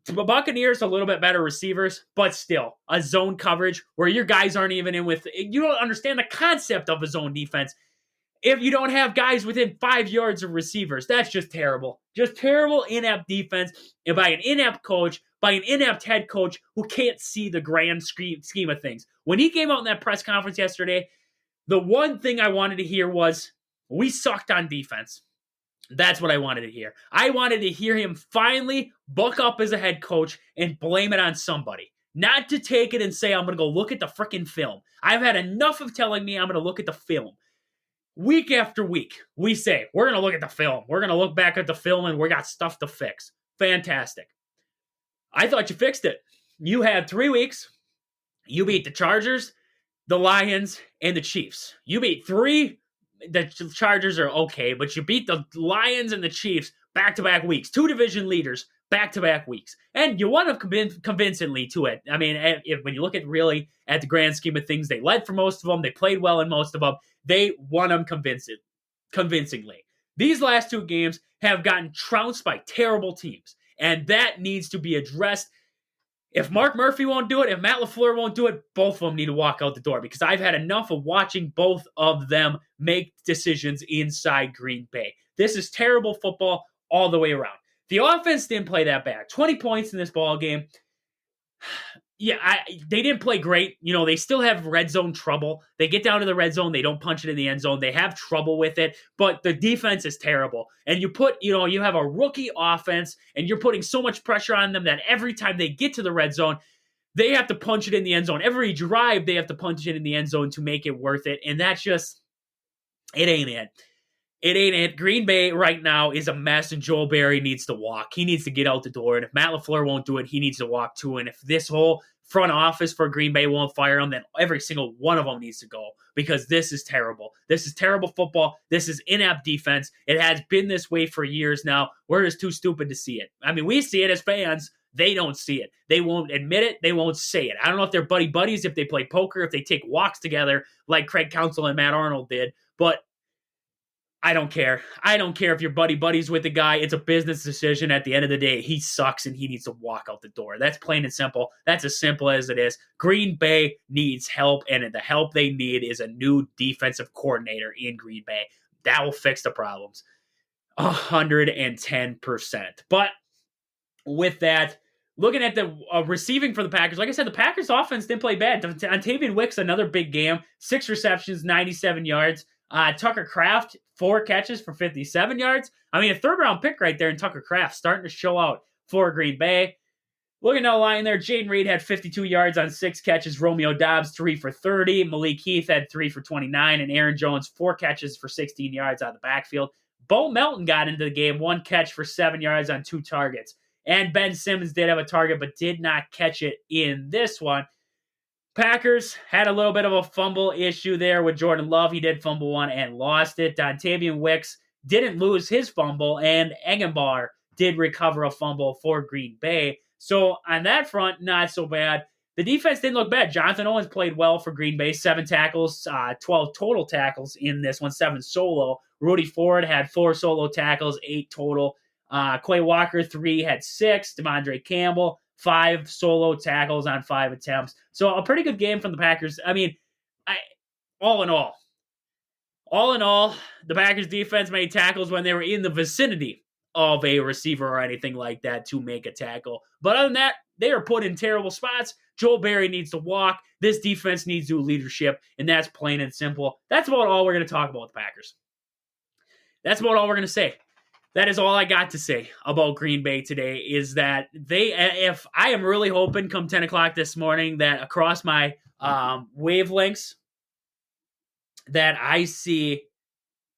The Buccaneers, a little bit better receivers, but still, a zone coverage where your guys aren't even in with... You don't understand the concept of a zone defense if you don't have guys within 5 yards of receivers. That's just terrible. Just terrible, inept defense and by an inept coach, by an inept head coach who can't see the grand scheme of things. When he came out in that press conference yesterday, the one thing I wanted to hear was, we sucked on defense. That's what I wanted to hear. I wanted to hear him finally buck up as a head coach and blame it on somebody. Not to take it and say, I'm going to go look at the freaking film. I've had enough of telling me I'm going to look at the film. Week after week, we say, we're going to look at the film. We're going to look back at the film and we got stuff to fix. Fantastic. I thought you fixed it. You had 3 weeks. You beat the Chargers, the Lions, and the Chiefs. You beat 3. The Chargers are okay, but you beat the Lions and the Chiefs back-to-back weeks. 2 division leaders back-to-back weeks. And you won them convincingly to it. I mean, when you look at really at the grand scheme of things, they led for most of them. They played well in most of them. They won them convincingly. These last 2 games have gotten trounced by terrible teams. And that needs to be addressed. If Mark Murphy won't do it, if Matt LaFleur won't do it, both of them need to walk out the door because I've had enough of watching both of them make decisions inside Green Bay. This is terrible football all the way around. The offense didn't play that bad. 20 points in this ball game. Yeah, they didn't play great. You know, they still have red zone trouble. They get down to the red zone. They don't punch it in the end zone. They have trouble with it, but the defense is terrible. And you have a rookie offense and you're putting so much pressure on them that every time they get to the red zone, they have to punch it in the end zone. Every drive, they have to punch it in the end zone to make it worth it. And that's just, it ain't it. It ain't it. Green Bay right now is a mess, and Joel Barry needs to walk. He needs to get out the door, and if Matt LaFleur won't do it, he needs to walk too. And if this whole front office for Green Bay won't fire him, then every single one of them needs to go. because this is terrible. This is terrible football. This is inept defense. It has been this way for years now. We're just too stupid to see it. I mean, we see it as fans. They don't see it. They won't admit it. They won't say it. I don't know if they're buddies, if they play poker, if they take walks together like Craig Counsell and Matt Arnold did, but I don't care. I don't care if you're buddies with the guy. It's a business decision. At the end of the day, he sucks and he needs to walk out the door. That's plain and simple. That's as simple as it is. Green Bay needs help, and the help they need is a new defensive coordinator in Green Bay. That will fix the problems 110%. But with that, looking at the receiving for the Packers, like I said, the Packers offense didn't play bad. Dontavian Wicks, another big game, 6 receptions, 97 yards. Tucker Kraft, 4 catches for 57 yards. I mean, a third-round pick right there in Tucker Kraft, starting to show out for Green Bay. Looking at the line there, Jaden Reed had 52 yards on 6 catches. Romeo Doubs, 3 for 30. Malik Heath had 3 for 29. And Aaron Jones, 4 catches for 16 yards out of the backfield. Bo Melton got into the game, 1 catch for 7 yards on 2 targets. And Ben Simmons did have a target, but did not catch it in this one. Packers had a little bit of a fumble issue there with Jordan Love. He did fumble one and lost it. Dontavian Wicks didn't lose his fumble, and Egenbar did recover a fumble for Green Bay. So on that front, not so bad. The defense didn't look bad. Jonathan Owens played well for Green Bay. 7 tackles, 12 total tackles in this one, 7 solo. Rudy Ford had 4 solo tackles, 8 total. Quay Walker, 3, had 6. Devondre Campbell, 5 solo tackles on 5 attempts. So a pretty good game from the Packers. I mean, all in all, the Packers defense made tackles when they were in the vicinity of a receiver or anything like that to make a tackle. But other than that, they are put in terrible spots. Joel Berry needs to walk. This defense needs new leadership, and that's plain and simple. That's about all we're going to talk about with the Packers. That's about all we're going to say. That is all I got to say about Green Bay today, is that if I am really hoping come 10 o'clock this morning that across my wavelengths that I see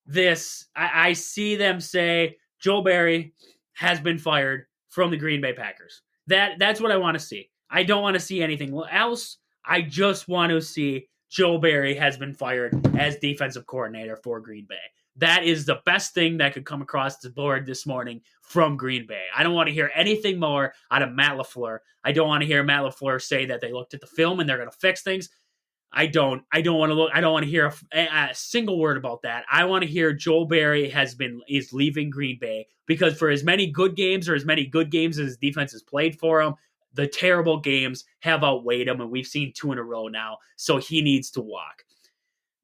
this, I see them say Joe Barry has been fired from the Green Bay Packers. That's what I want to see. I don't want to see anything else. I just want to see Joe Barry has been fired as defensive coordinator for Green Bay. That is the best thing that could come across the board this morning from Green Bay. I don't want to hear anything more out of Matt LaFleur. I don't want to hear Matt LaFleur say that they looked at the film and they're going to fix things. I don't want to hear a single word about that. I want to hear Joel Berry is leaving Green Bay, because for as many good games as his defense has played for him, the terrible games have outweighed him, and we've seen 2 in a row now. So he needs to walk.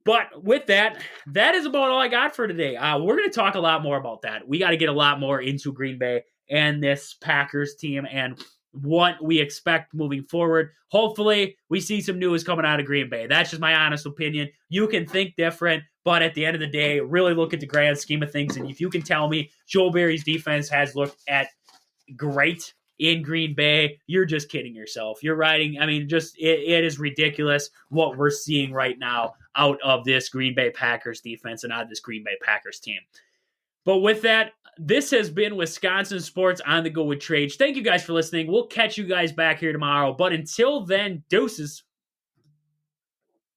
But with that is about all I got for today. We're going to talk a lot more about that. We got to get a lot more into Green Bay and this Packers team and what we expect moving forward. Hopefully, we see some news coming out of Green Bay. That's just my honest opinion. You can think different, but at the end of the day, really look at the grand scheme of things. And if you can tell me Joel Berry's defense has looked at great in Green Bay, you're just kidding yourself. You're riding. I mean, just it is ridiculous what we're seeing right now out of this Green Bay Packers defense and out of this Green Bay Packers team. But with that, this has been Wisconsin Sports on the Go with Trage. Thank you guys for listening. We'll catch you guys back here tomorrow. But until then, deuces.